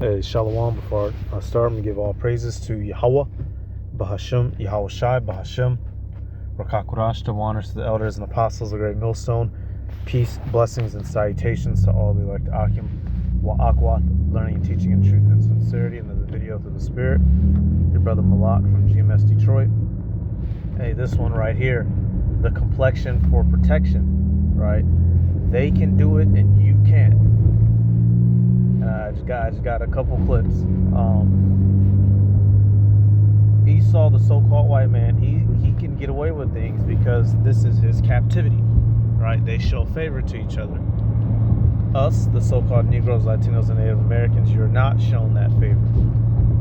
Hey, Shalom. Before I start, I'm going to give all praises to Yahweh, Bahashim, Yahweh Shai, Bahashim, Rakakurash, to honors to the elders and apostles of the great millstone. Peace, blessings, and salutations to all the elect Akim, Wa'akwath, learning and teaching in truth and sincerity, and in the video through the Spirit. Your brother Malak from GMS Detroit. Hey, this one right here, the complexion for protection, right? They can do it and you can't. I just got a couple clips. Esau, the so-called white man, he can get away with things because this is his captivity, right? They show favor to each other. Us, the so-called Negroes, Latinos, and Native Americans, you're not shown that favor.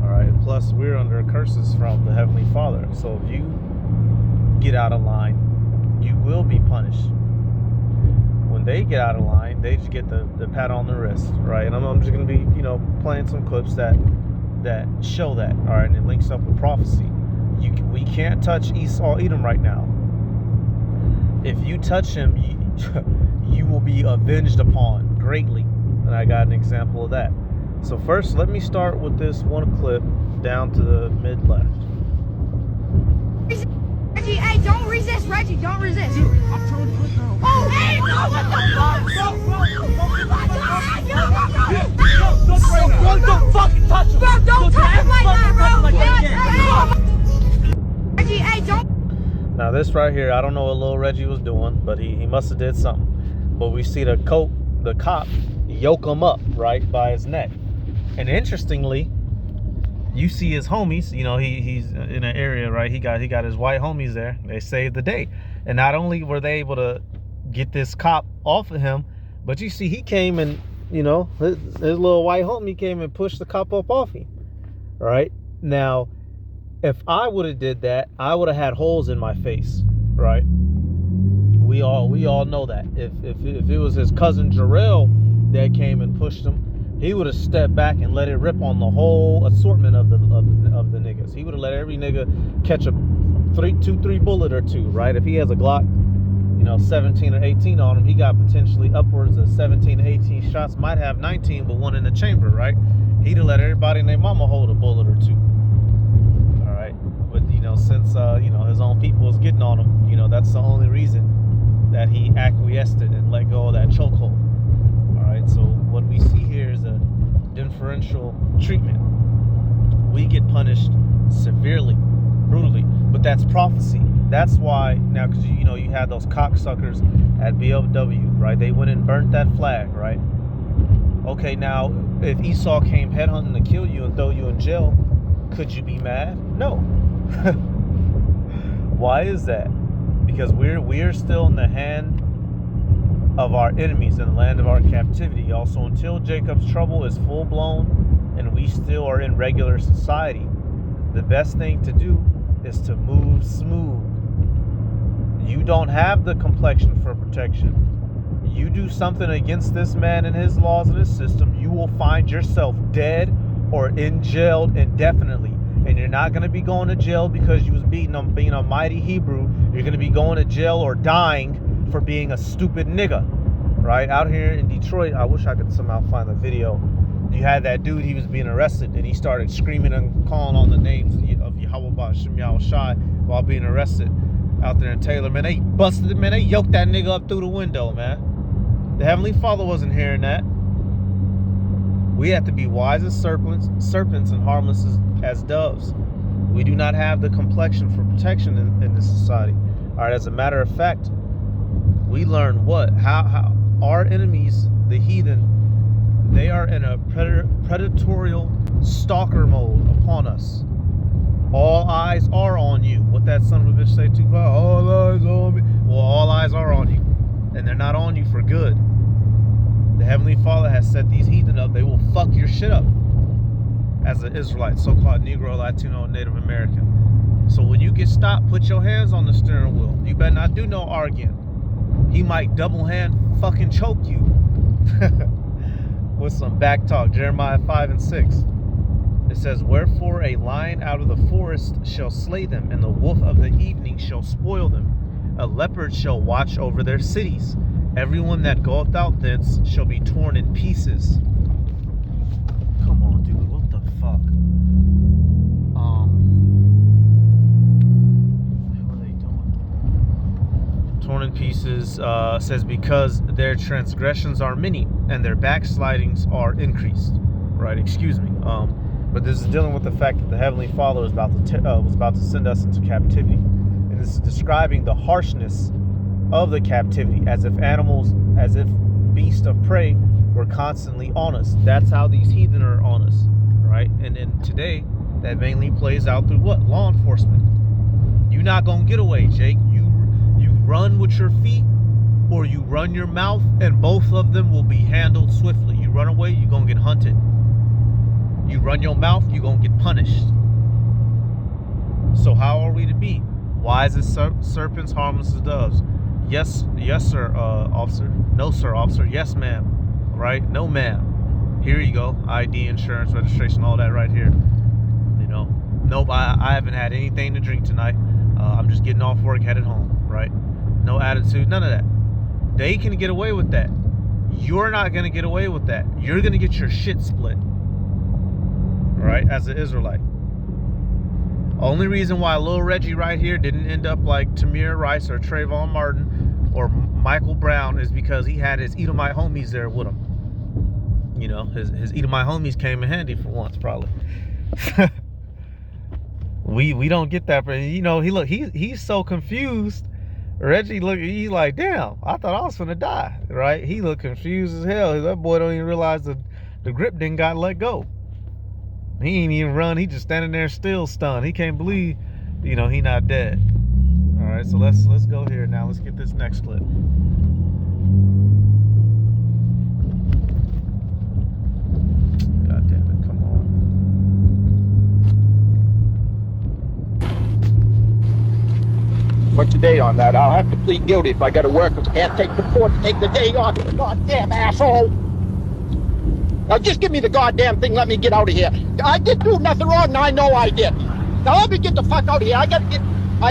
All right. Plus, we're under curses from the Heavenly Father. So if you get out of line, you will be punished. When they get out of line, they just get the pat on the wrist, right? And I'm just going to be, playing some clips that show that, all right? And it links up with prophecy. We can't touch Esau, Edom right now. If you touch him, you will be avenged upon greatly. And I got an example of that. So first, let me start with this one clip down to the mid-left. Reggie, hey, don't resist, Reggie, don't resist. Dude, I'm trying to click now. Oh, hey, no, what the Bro, don't fucking touch him. Bro, don't touch him like that, bro. Like Reggie, hey, don't. Now this right here, I don't know what little Reggie was doing, but he must have did something. But we see the cop yoke him up right by his neck. And interestingly, you see his homies, he's in an area, right? He got his white homies there. They saved the day. And not only were they able to get this cop off of him, but you see he came and, his little white homie came and pushed the cop up off him. Right? Now, if I would have did that, I would have had holes in my face, right? We all know that. If it was his cousin Jarrell that came and pushed him, he would have stepped back and let it rip on the whole assortment of the niggas. He would have let every nigga catch a 3 bullet or two, right? If he has a Glock, 17 or 18 on him, he got potentially upwards of 17 or 18 shots. Might have 19, but one in the chamber, right? He'd have let everybody and their mama hold a bullet or two. All right, but since his own people was getting on him, that's the only reason that he acquiesced it and let go of that chokehold. So what we see here is a differential treatment. We get punished severely, brutally, but that's prophecy. That's why now, because you had those cocksuckers at BLW, right? They went and burnt that flag, right? Okay, now if Esau came headhunting to kill you and throw you in jail, could you be mad? No. Why is that? Because we're still in the hand of our enemies in the land of our captivity. Also, until Jacob's trouble is full blown and we still are in regular society, the best thing to do is to move smooth. You don't have the complexion for protection. You do something against this man and his laws and his system, you will find yourself dead or in jail indefinitely. And you're not going to be going to jail because you was being a mighty Hebrew. You're going to be going to jail or dying for being a stupid nigga, right? Out here in Detroit, I wish I could somehow find the video. You had that dude, he was being arrested, and he started screaming and calling on the names of Yahweh Ba'Shem Yahweh Shai while being arrested out there in Taylor. Man, they busted him, man. They yoked that nigga up through the window, man. The Heavenly Father wasn't hearing that. We have to be wise as serpents and harmless as doves. We do not have the complexion for protection in this society. All right, as a matter of fact, we learn how our enemies, the heathen, they are in a predatorial stalker mode upon us. All eyes are on you. What that son of a bitch say too? All eyes on me. Well, all eyes are on you, and they're not on you for good. The Heavenly Father has set these heathen up. They will fuck your shit up as an Israelite, so-called Negro, Latino, and Native American. So when you get stopped, put your hands on the steering wheel. You better not do no arguing. He might double hand fucking choke you with some back talk. Jeremiah 5 and 6. It says, wherefore a lion out of the forest shall slay them, and the wolf of the evening shall spoil them. A leopard shall watch over their cities. Everyone that goeth out thence shall be torn in pieces. Come on, dude. is says because their transgressions are many and their backslidings are increased. Right? Excuse me. But this is dealing with the fact that the Heavenly Father was about to send us into captivity, and this is describing the harshness of the captivity, as if beasts of prey were constantly on us. That's how these heathen are on us, right? And then today, that mainly plays out through what? Law enforcement. You're not gonna get away, Jake. You run with your feet, or you run your mouth, and both of them will be handled swiftly. You run away, you're gonna get hunted. You run your mouth, you're gonna get punished. So how are we to be? Wise as serpents, harmless as doves. Yes, sir, officer. No, sir, officer. Yes, ma'am. Right? No, ma'am. Here you go. ID, insurance, registration, all that right here. You know. Nope, I haven't had anything to drink tonight. I'm just getting off work, headed home. Right? No attitude, none of that. They can get away with that. You're not going to get away with that. You're going to get your shit split. Right? As an Israelite. Only reason why little Reggie right here didn't end up like Tamir Rice or Trayvon Martin or Michael Brown is because he had his Edomite homies there with him. You know, his Edomite homies came in handy for once, probably. we don't get that, but you know, he's so confused. Reggie he's like, damn, I thought I was gonna die, right? He looked confused as hell. That boy don't even realize the grip didn't got let go. He ain't even run. He just standing there still stunned. He can't believe, you know, he not dead. All right, so let's go here now. Let's get this next clip. God damn it, come on. What's the date on that? I'll have to plead guilty if I got to work. I can't take the court to take the day off. You goddamn asshole. Now just give me the goddamn thing. Let me get out of here. I did do nothing wrong, and I know I did. Now let me get the fuck out of here. I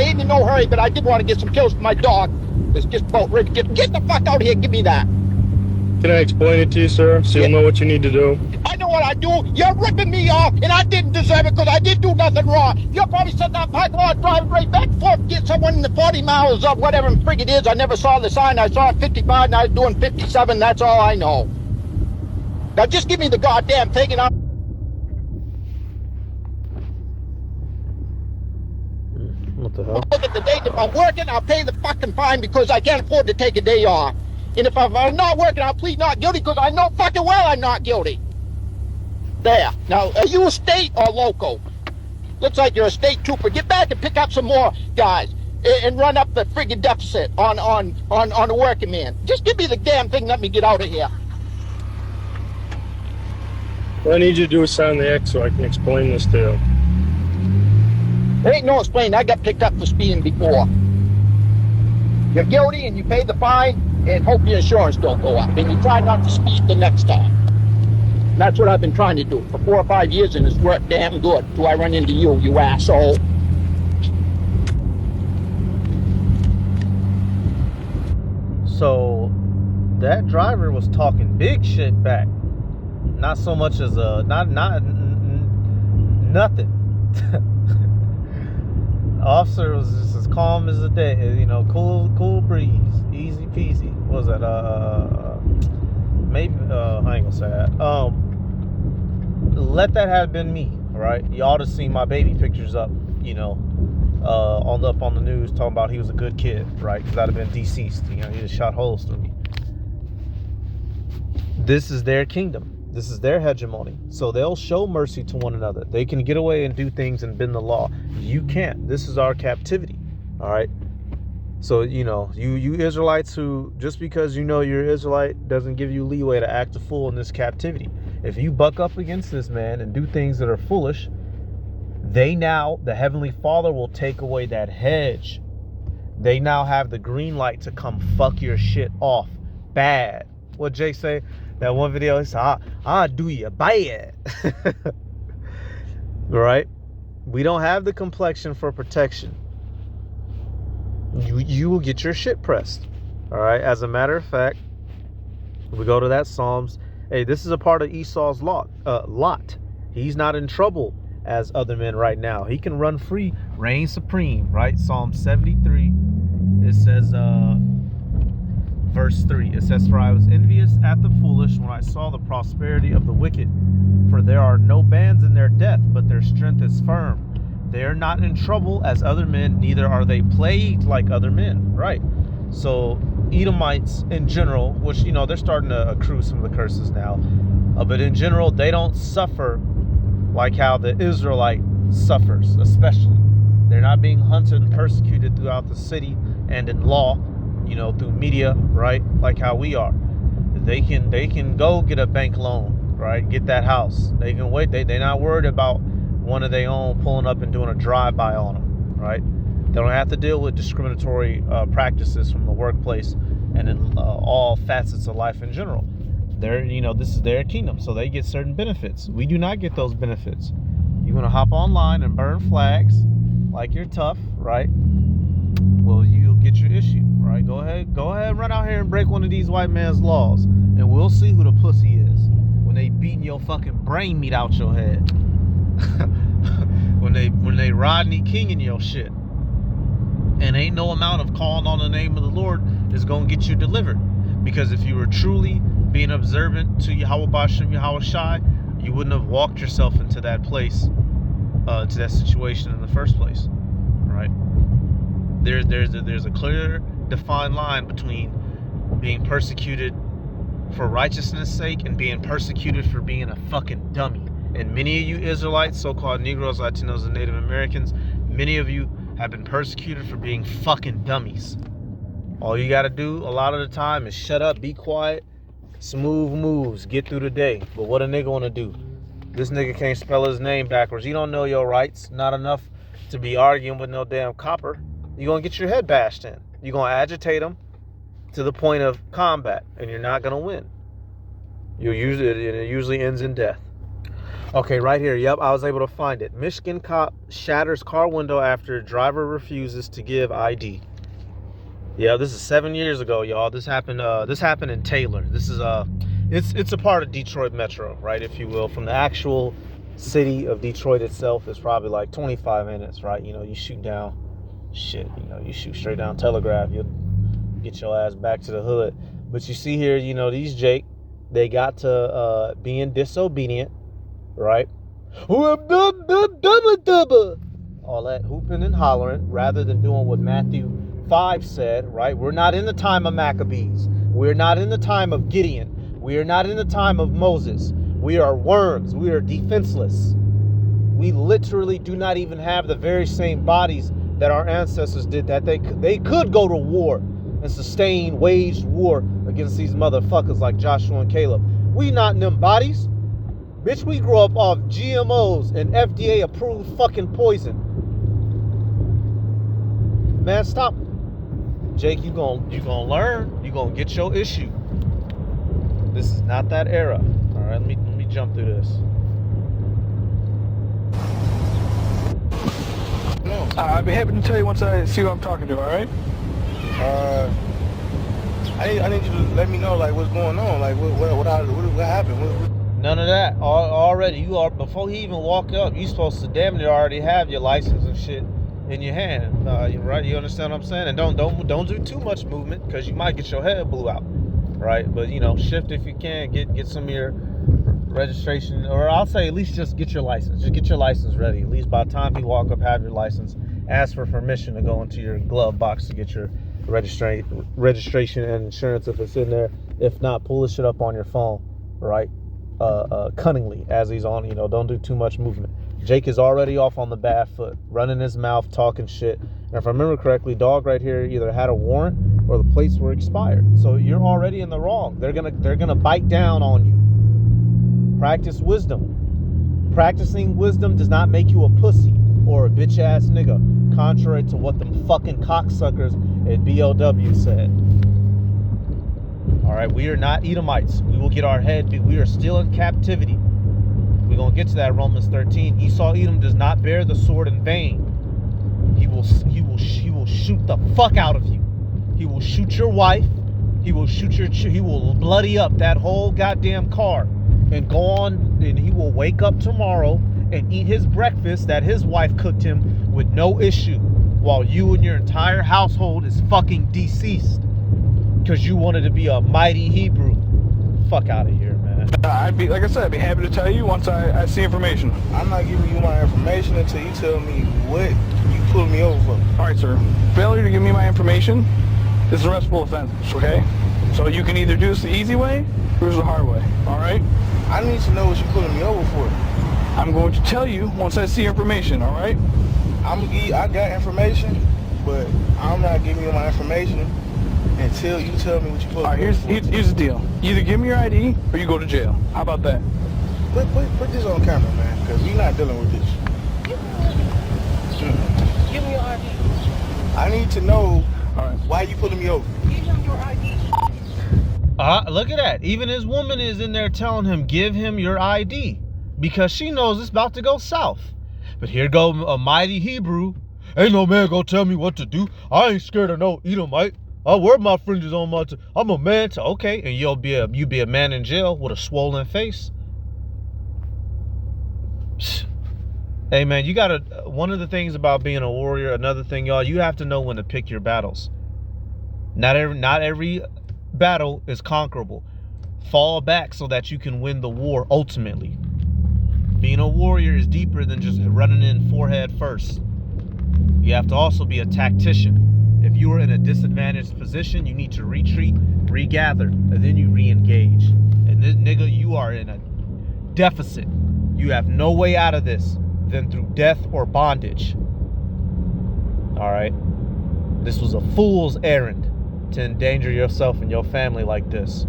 ain't in no hurry, but I did want to get some kills for my dog. It's just about ready to get the fuck out of here. Give me that. Can I explain it to you, sir, so you'll know what you need to do? I know what I do. You're ripping me off, and I didn't deserve it because I did do nothing wrong. You're probably sitting that parking lot driving right back and forth, get someone in the 40 miles of whatever frig it is. I never saw the sign. I saw 55, and I was doing 57. That's all I know. Now just give me the goddamn thing and I'll... What the hell? Look at the date. If I'm working, I'll pay the fucking fine because I can't afford to take a day off. And if I'm not working, I'll plead not guilty because I know fucking well I'm not guilty. There. Now, are you a state or local? Looks like you're a state trooper. Get back and pick up some more guys and run up the friggin' deficit on the working man. Just give me the damn thing. Let me get out of here. What I need you to do is sign the X so I can explain this to you. There ain't no explaining. I got picked up for speeding before. You're guilty and you pay the fine and hope your insurance don't go up. And you try not to speed the next time. And that's what I've been trying to do for 4 or 5 years, and it's worked damn good. Till I run into you, you asshole. So that driver was talking big shit back. Not so much as nothing. Officer was just as calm as a day, you know, cool breeze, easy peasy. What was that? Maybe I ain't gonna say that. Let that have been me, right? You ought to see my baby pictures up, you know, on the news talking about he was a good kid, right? Because I'd have been deceased. You know, he just shot holes through me. This is their kingdom. This is their hegemony. So they'll show mercy to one another. They can get away and do things and bend the law. You can't. This is our captivity. All right. So, you know, you Israelites who, just because you know you're Israelite doesn't give you leeway to act a fool in this captivity. If you buck up against this man and do things that are foolish, the Heavenly Father will take away that hedge. They now have the green light to come fuck your shit off bad. What Jay say? That one video, he said, I'll do you bad. Right? We don't have the complexion for protection. You will get your shit pressed. All right? As a matter of fact, we go to that Psalms. Hey, this is a part of Esau's lot. He's not in trouble as other men right now. He can run free, reign supreme, right? Psalm 73. It says, verse 3. It says, "For I was envious at the foolish when I saw the prosperity of the wicked. For there are no bands in their death, but their strength is firm. They are not in trouble as other men, neither are they plagued like other men." Right. So Edomites in general, which, you know, they're starting to accrue some of the curses now, but in general, they don't suffer like how the Israelite suffers, especially. They're not being hunted and persecuted throughout the city and in law, you know, through media, right? Like how we are. They can go get a bank loan, right? Get that house. They can wait. They're not worried about one of their own pulling up and doing a drive-by on them, right? They don't have to deal with discriminatory practices from the workplace and in all facets of life in general. They're, you know, this is their kingdom, so they get certain benefits. We do not get those benefits. You want to hop online and burn flags like you're tough, right? Well, you'll get your issue, right? Go ahead, run out here and break one of these white man's laws, and we'll see who the pussy is when they beating your fucking brain meat out your head. when they Rodney Kinging your shit. And ain't no amount of calling on the name of the Lord is gonna get you delivered. Because if you were truly being observant to Yahweh Bashem, Yahweh Shai, you wouldn't have walked yourself into that place, to that situation in the first place, right? There's a clear, defined line between being persecuted for righteousness' sake and being persecuted for being a fucking dummy. And many of you Israelites, so-called Negroes, Latinos, and Native Americans, many of you have been persecuted for being fucking dummies. All you gotta do a lot of the time is shut up, be quiet, smooth moves, get through the day. But what a nigga wanna do? This nigga can't spell his name backwards. You don't know your rights. Not enough to be arguing with no damn copper. You're gonna get your head bashed in. You're gonna agitate them to the point of combat, and you're not gonna win. It usually ends in death. Okay, right here. Yep, I was able to find it. Michigan cop shatters car window after driver refuses to give ID. Yeah, this is 7 years ago, y'all. This happened in Taylor. This is it's a part of Detroit Metro, right, if you will. From the actual city of Detroit itself, it's probably like 25 minutes, right? You know, you shoot down shit, you know, you shoot straight down Telegraph, you'll get your ass back to the hood. But you see here, you know, these Jake, they got to being disobedient, right? All that hooping and hollering rather than doing what Matthew 5 said, right? We're not in the time of Maccabees. We're not in the time of Gideon. We are not in the time of Moses. We are worms. We are defenseless. We literally do not even have the very same bodies that our ancestors did, that they could go to war and waged war against these motherfuckers like Joshua and Caleb. We not in them bodies. Bitch, we grew up off GMOs and FDA approved fucking poison. Man, stop. Jake, you gonna learn. You gonna get your issue. This is not that era. All right, let me jump through this. No. I'll be happy to tell you once I see who I'm talking to. All right. I need you to let me know, like, what's going on, like what happened. None of that. Already, before he even walk up, you supposed to damn near already have your license and shit in your hand, right? You understand what I'm saying? And don't do too much movement, because you might get your head blew out, right? But, you know, shift if you can, get some of your registration, or I'll say at least just get your license. Just get your license ready. At least by the time you walk up, have your license. Ask for permission to go into your glove box to get your registration and insurance if it's in there. If not, pull this shit up on your phone, right? Cunningly as he's on, you know, don't do too much movement. Jake is already off on the bad foot, running his mouth, talking shit. And if I remember correctly, dog right here either had a warrant or the plates were expired. So you're already in the wrong. They're gonna bite down on you. Practice wisdom. Practicing wisdom does not make you a pussy or a bitch ass nigga, contrary to what them fucking cocksuckers at BLW said. All right, we are not Edomites. We will get our head beat. We are still in captivity. We're going to get to that, Romans 13. Esau Edom does not bear the sword in vain. He will shoot the fuck out of you. He will shoot your wife. He will bloody up that whole goddamn car and go on, and he will wake up tomorrow and eat his breakfast that his wife cooked him with no issue, while you and your entire household is fucking deceased. because you wanted to be a mighty Hebrew. Fuck out of here, man. Like I said, I'd be happy to tell you once I see information. I'm not giving you my information until you tell me what you pulled me over for. All right, sir. Failure to give me my information is an arrestable offense, okay? So you can either do this the easy way or the hard way, all right? I need to know what you're pulling me over for. I'm going to tell you once I see information, all right? I got information, but I'm not giving you my information until you tell me what you pulling All right, me over for. here's the deal. Either give me your ID or you go to jail. How about that? Put this on camera, man, because we're not dealing with this. Give me your ID. I need to know All right. why you pulling me over. Give him your ID. Look at that. Even his woman is in there telling him, give him your ID. Because she knows it's about to go south. But here go a mighty Hebrew. Ain't no man gonna tell me what to do. I ain't scared of no Edomite. I wear my fringes on my I'm a man to okay. And you be a man in jail with a swollen face. Psst. Hey man, you gotta, one of the things about being a warrior, another thing, y'all, you have to know when to pick your battles. Not every battle is conquerable. Fall back so that you can win the war ultimately. Being a warrior is deeper than just running in forehead first. You have to also be a tactician. If you are in a disadvantaged position, you need to retreat, regather, and then you re-engage. And this nigga, you are in a deficit. You have no way out of this than through death or bondage. All right? This was a fool's errand to endanger yourself and your family like this.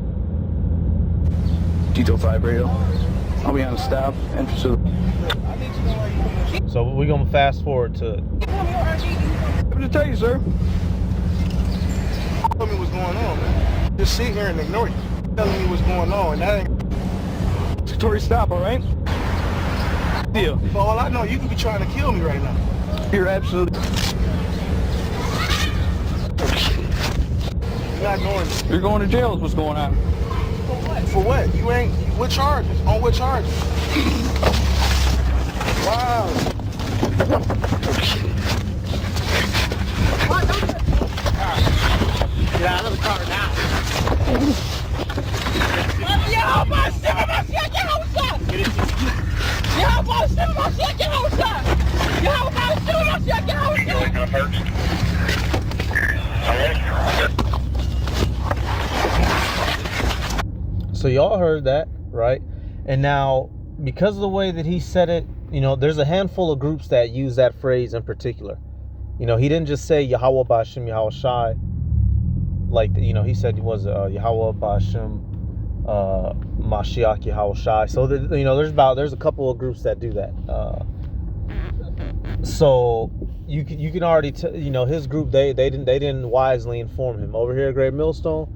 Detail 5 radio. I'll be on the stop. So we're going to fast forward to... I'm to tell you, sir. Tell me what's going on, man. Just sit here and ignore you. Telling me what's going on, and that ain't... Statutory stop, all right? Deal. For all I know, you could be trying to kill me right now. You're absolutely... You're not going to... You're going to jail is what's going on. For what? You ain't... What charges? On what charges? Wow. Get out of the car now. So y'all heard that, right? And now, because of the way that he said it, you know, there's a handful of groups that use that phrase in particular. You know, he didn't just say Yahweh Ba'Shem Yahweh Shai. Like, you know, he said he was Yahweh Ba'Shem Mashiach Yahweh Shai. So, you know, there's a couple of groups that do that. So you can already you know, his group, they didn't wisely inform him. Over here at Great Millstone,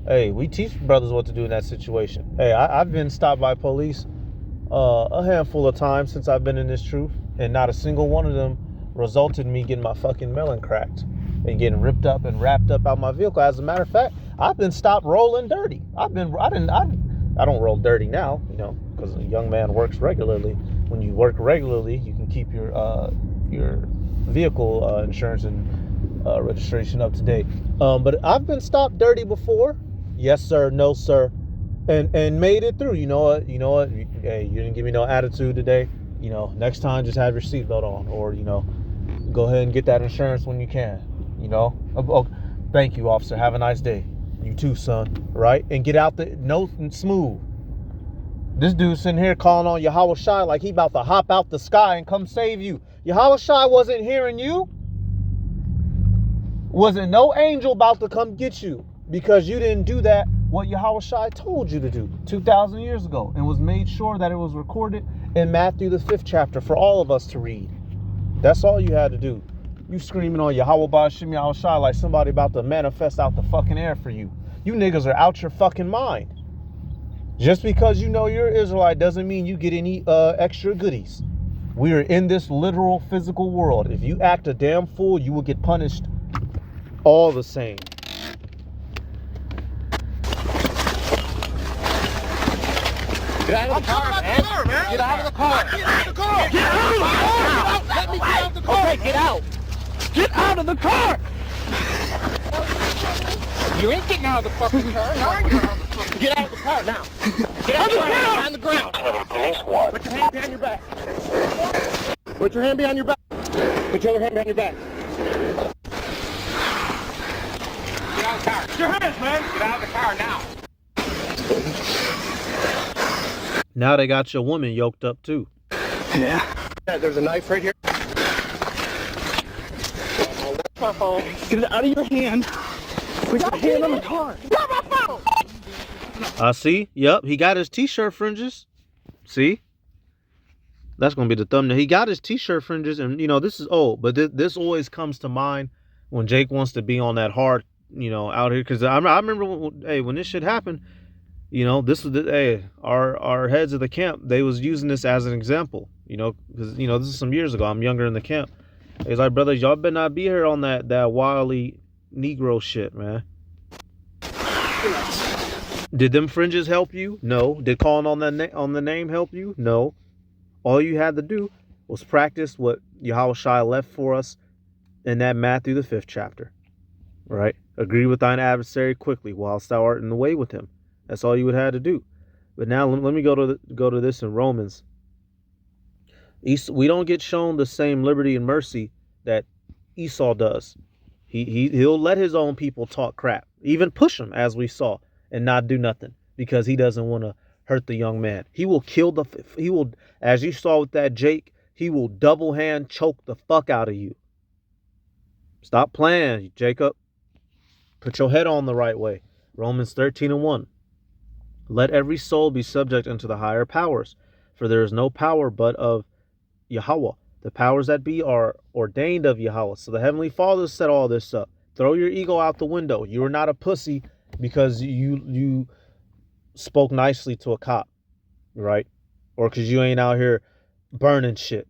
hey, we teach brothers what to do in that situation. Hey, I've been stopped by police a handful of times since I've been in this truth, and not a single one of them resulted in me getting my fucking melon cracked and getting ripped up and wrapped up out my vehicle. As a matter of fact, I've been stopped rolling dirty. I don't roll dirty now, you know, because a young man works regularly. When you work regularly, you can keep your vehicle insurance and registration up to date. But I've been stopped dirty before. Yes, sir. No, sir. And made it through. You know what? Hey, you didn't give me no attitude today. You know, next time just have your seatbelt on, or, you know, go ahead and get that insurance when you can. You know, oh, thank you, officer. Have a nice day. You too, son. Right? And get out the note and smooth. This dude sitting here calling on Yahweh Shai like he about to hop out the sky and come save you. Yahweh Shai wasn't hearing you. Wasn't no angel about to come get you because you didn't do that what Yahweh Shai told you to do 2,000 years ago, and was made sure that it was recorded in Matthew the 5th chapter for all of us to read. That's all you had to do. You screaming on Yahweh Ba'Shem Yahweh Shai like somebody about to manifest out the fucking air for you. You niggas are out your fucking mind. Just because you know you're an Israelite doesn't mean you get any extra goodies. We are in this literal physical world. If you act a damn fool, you will get punished all the same. Get out of the car, man. Get out of the car. Get out of the car. Get out of the car. Let me get out of the car. Okay, get out. Get out of the car. You ain't getting out of the fucking car. Now you're out of the fucking Get out of the car now. Get out of the car. On the ground. Put your hand behind your back. Put your hand behind your back. Put your other hand behind your back. Get out of the car. Put your hands, man. Get out of the car now. Now they got your woman yoked up too. Yeah. There's a knife right here. My phone. Get it out of your hand. Put your hand on the car. Grab my phone. See? Yep, he got his t-shirt fringes. See? That's going to be the thumbnail. He got his t-shirt fringes, and, you know, this is old, but this always comes to mind when Jake wants to be on that hard, you know, out here. Because I remember, when this shit happened, you know, this was, our heads of the camp, they was using this as an example, you know, because, you know, this is some years ago. I'm younger in the camp. He's like, brothers, y'all better not be here on that wildly Negro shit, man. Did them fringes help you? No. Did calling on the name help you? No. All you had to do was practice what Yahushua left for us in that Matthew the 5th chapter. Right? Agree with thine adversary quickly whilst thou art in the way with him. That's all you would have to do. But now let me go to this in Romans. We don't get shown the same liberty and mercy that Esau does. He'll let his own people talk crap, even push them, as we saw, and not do nothing because he doesn't want to hurt the young man. He will as you saw with that Jake, he will double hand choke the fuck out of you. Stop playing, Jacob. Put your head on the right way. Romans 13:1. Let every soul be subject unto the higher powers, for there is no power but of Yahweh. The powers that be are ordained of Yahweh. So the Heavenly Father set all this up. Throw your ego out the window. You are not a pussy because you spoke nicely to a cop, right? Or because you ain't out here burning shit.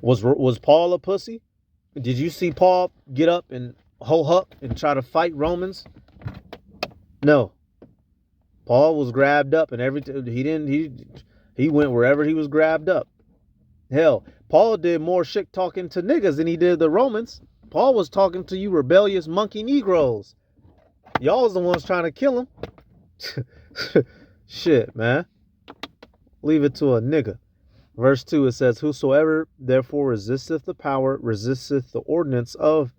Was Paul a pussy? Did you see Paul get up and ho up and try to fight Romans? No. Paul was grabbed up and he went wherever he was grabbed up. Hell, Paul did more shit talking to niggas than he did the Romans. Paul was talking to you rebellious monkey Negroes. Y'all was the ones trying to kill him. Shit, man. Leave it to a nigga. Verse 2, it says, whosoever therefore resisteth the power, resisteth the ordinance of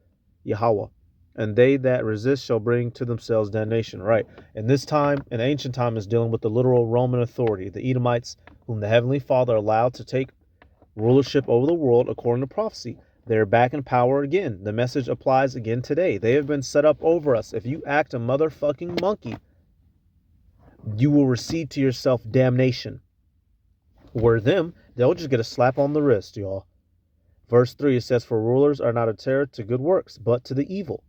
Yahweh. And they that resist shall bring to themselves damnation. Right. And this time, in ancient time, is dealing with the literal Roman authority, the Edomites, whom the Heavenly Father allowed to take rulership over the world according to prophecy. They're back in power again. The message applies again today. They have been set up over us. If you act a motherfucking monkey, you will receive to yourself damnation. Were them, they'll just get a slap on the wrist, y'all. Verse 3, it says, for rulers are not a terror to good works, but to the evil.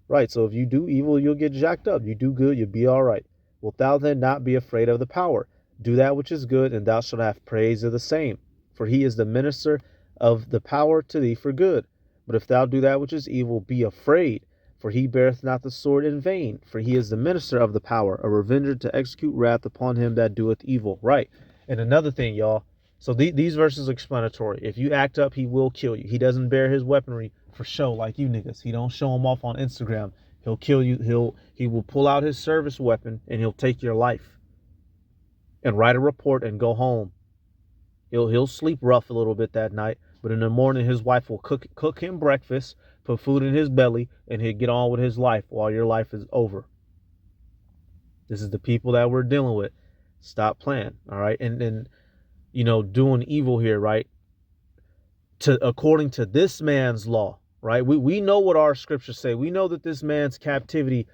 Right, so if you do evil, you'll get jacked up. You do good, you'll be all right. Wilt thou then not be afraid of the power? Do that which is good, and thou shalt have praise of the same. For he is the minister of the power to thee for good. But if thou do that which is evil, be afraid, for he beareth not the sword in vain. For he is the minister of the power, a revenger to execute wrath upon him that doeth evil. Right. And another thing, y'all. So these verses are explanatory. If you act up, he will kill you. He doesn't bear his weaponry for show like you niggas. He don't show them off on Instagram. He'll kill you. He will pull out his service weapon and he'll take your life and write a report and go home. He'll sleep rough a little bit that night, but in the morning his wife will cook him breakfast, put food in his belly, and he'll get on with his life while your life is over. This is the people that we're dealing with. Stop playing, all right? And you know, doing evil here, right? According to this man's law, right? We know what our scriptures say. We know that this man's captivity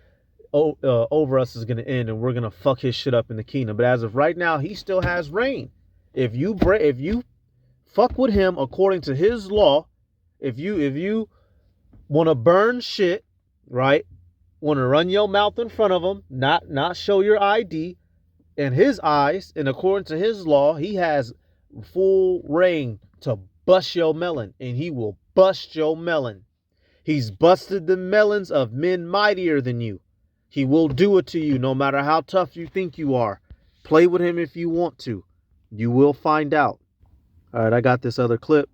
over us is going to end, and we're going to fuck his shit up in the kingdom. But as of right now, he still has reign. If you fuck with him according to his law, if you want to burn shit, right? Want to run your mouth in front of him, not show your ID, in his eyes, and according to his law, he has full reign to bust your melon, and he will bust your melon. He's busted the melons of men mightier than you. He will do it to you no matter how tough you think you are. Play with him if you want to. You will find out. All right, I got this other clip.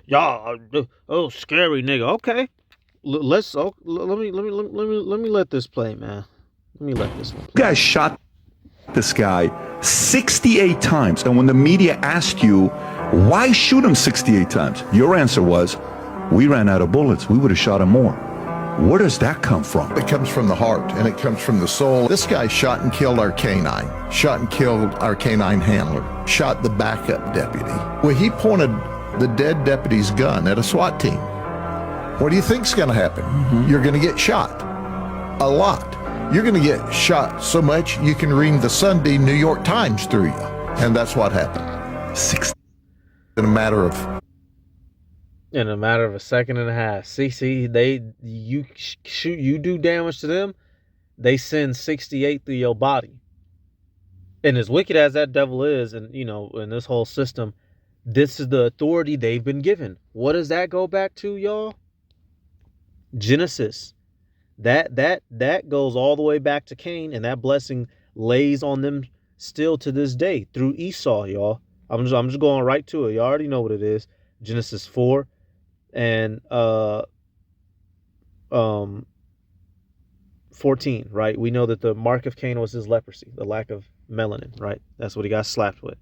Y'all, oh, scary nigga. Okay. let's let me let this play, man. Let me let this one play. You guys shot this guy 68 times. And when the media asked you, why shoot him 68 times? Your answer was, we ran out of bullets. We would have shot him more. Where does that come from? It comes from the heart and it comes from the soul. This guy shot and killed our canine, shot and killed our canine handler, shot the backup deputy. Well, he pointed the dead deputy's gun at a SWAT team. What do you think's going to happen? You're going to get shot a lot. You're going to get shot so much you can read the Sunday New York Times through you. And that's what happened. 6 in a matter of... In a matter of a second and a half. See, you do damage to them, they send 68 through your body. And as wicked as that devil is, and in this whole system, this is the authority they've been given. What does that go back to, y'all? Genesis. That goes all the way back to Cain, and that blessing lays on them still to this day through Esau, y'all. I'm just going right to it. You already know what it is. Genesis 4 and 14, right? We know that the mark of Cain was his leprosy, the lack of melanin, right? That's what he got slapped with.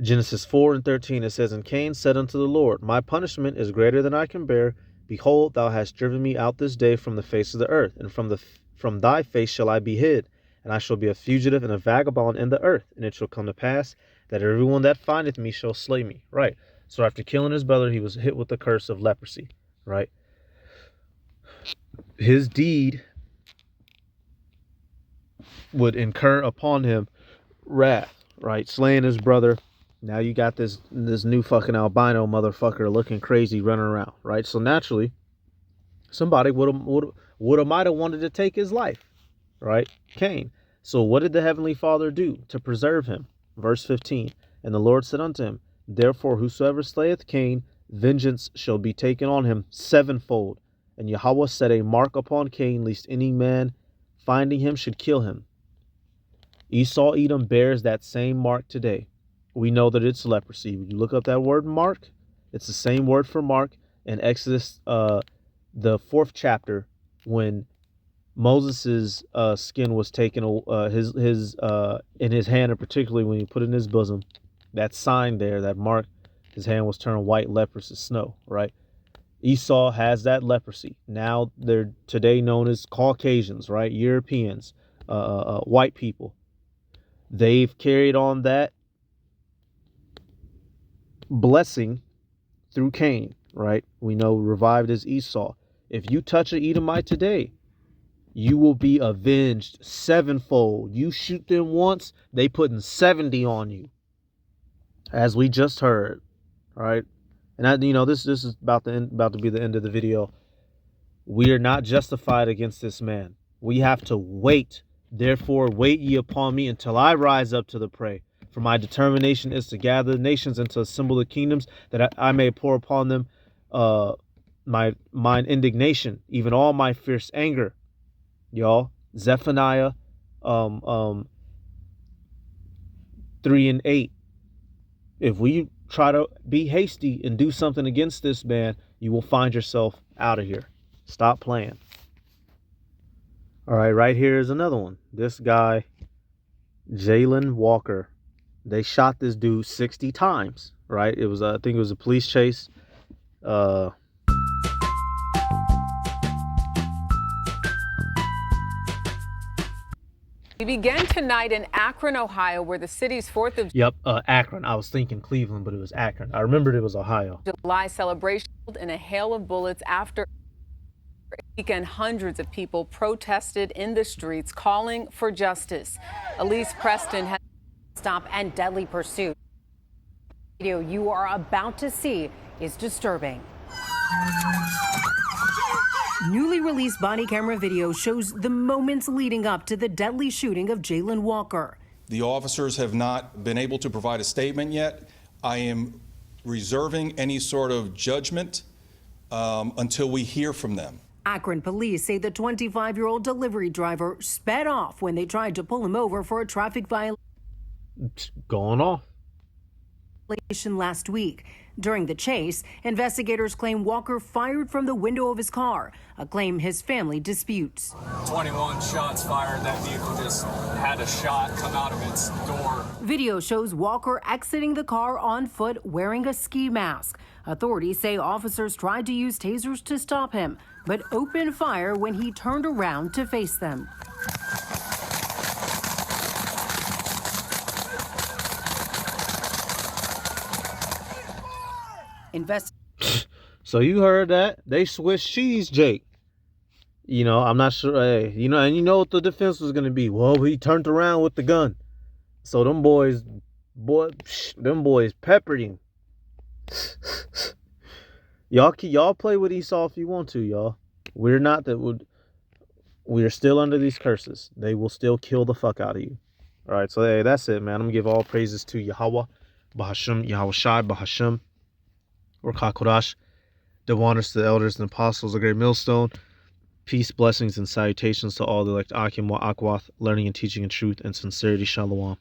Genesis 4 and 13, it says, and Cain said unto the Lord, my punishment is greater than I can bear. Behold, thou hast driven me out this day from the face of the earth, and from thy face shall I be hid, and I shall be a fugitive and a vagabond in the earth. And it shall come to pass that everyone that findeth me shall slay me. Right. So after killing his brother, he was hit with the curse of leprosy. Right. His deed would incur upon him wrath. Right. Slaying his brother. Now you got this new fucking albino motherfucker looking crazy running around. Right. So naturally, somebody would have might have wanted to take his life. Right. Cain. So what did the Heavenly Father do to preserve him? Verse 15. And the Lord said unto him, therefore whosoever slayeth Cain, vengeance shall be taken on him sevenfold. And Yahweh set a mark upon Cain, lest any man finding him should kill him. Esau Edom bears that same mark today. We know that it's leprosy. When you look up that word mark, it's the same word for mark in Exodus, the 4th chapter, when Moses's skin was taken, his in his hand, and particularly when he put it in his bosom, that sign there, that mark, his hand was turned white, leprous as snow, right? Esau has that leprosy. Now they're today known as Caucasians, right? Europeans, white people. They've carried on that blessing through Cain, right? We know revived as Esau. If you touch an Edomite today, you will be avenged sevenfold. You shoot them once, they putting 70 on you, as we just heard, right? And this is about to be the end of the video. We are not justified against this man. We have to wait. Therefore, wait ye upon me until I rise up to the prey. For my determination is to gather the nations and to assemble the kingdoms, that I may pour upon them mine indignation, even all my fierce anger. Y'all, Zephaniah 3 and 8. If we try to be hasty and do something against this man, you will find yourself out of here. Stop playing. All right, right here is another one. This guy, Jalen Walker, they shot this dude 60 times, right? It was, I think it was a police chase. We begin tonight in Akron, Ohio, where the city's 4th of Akron. I was thinking Cleveland, but it was Akron. I remembered it was Ohio. July celebration in a hail of bullets after a weekend. Hundreds of people protested in the streets calling for justice. Elise Preston has stop and deadly pursuit. The video you are about to see is disturbing. Newly released body camera video shows the moments leading up to the deadly shooting of Jalen Walker. The officers have not been able to provide a statement yet. I am reserving any sort of judgment until we hear from them. Akron police say the 25-year-old delivery driver sped off when they tried to pull him over for a traffic violation going off last week. During the chase, investigators claim Walker fired from the window of his car, a claim his family disputes. 21 shots fired. That vehicle just had a shot come out of its door. Video shows Walker exiting the car on foot wearing a ski mask. Authorities say officers tried to use tasers to stop him, but opened fire when he turned around to face them. So you heard that. They Swiss cheese Jake. You know, I'm not sure. Hey, you know, and you know what the defense was going to be. Well, he turned around with the gun. So them boys peppered him. Y'all play with Esau if you want to, y'all. We're not that would. We are still under these curses. They will still kill the fuck out of you. All right, so hey, that's it, man. I'm gonna give all praises to Yahweh, Bahasham, Yahweh Shai, Bahasham, or Kakodash. The wonders to the elders and apostles, a great millstone. Peace, blessings, and salutations to all the elect Akim wa Akwath, learning and teaching in truth and sincerity. Shalom.